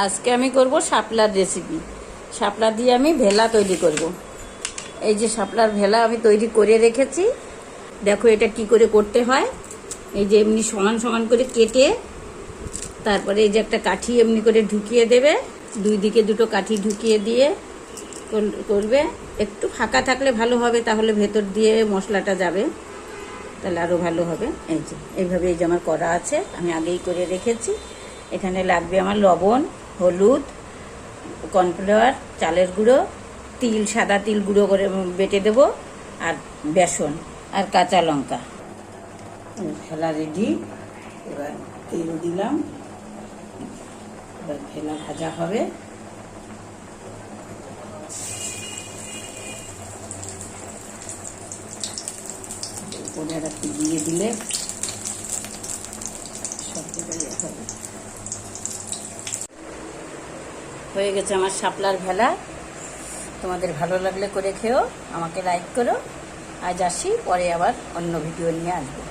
আজকে আমি করব শাপলার রেসিপি। শাপলা দিয়ে আমি ভেলা তৈরি করব। এই যে শাপলার ভেলা আমি তৈরি করে রেখেছি। দেখো এটা কি করে করতে হয়। এই যে এমনি সমান সমান করে কেটে তারপরে এই যে একটা কাঠি এমনি করে ঢুকিয়ে দেবে, দুই দিকে দুটো কাঠি ঢুকিয়ে দিয়ে করবে। একটু ফাঁকা থাকলে ভালো হবে, তাহলে ভেতর দিয়ে মশলাটা যাবে, তাহলে আরও ভালো হবে। এই যে এইভাবে এই যে আমার করা আছে, আমি আগেই করে রেখেছি। এখানে লাগবে আমার লবণ, হলুদ, কর্নফ্লাওয়ার, চালের গুঁড়ো, তিল, সাদা তিল গুঁড়ো করে বেটে দেব, আর বেসন আর কাঁচা লঙ্কা। ভেলা রেডি। এবার তেল দিলাম, এবার ভেলা ভাজা হবে। উপরে একটু দিয়ে দিলে সব জায়গায় হবে। হয়ে গেছে আমার শাপলার ভেলা। তোমাদের ভালো লাগলে করে খেও, আমাকে লাইক করো। আজ আসি, পরে আবার অন্য ভিডিও নিয়ে আসবো।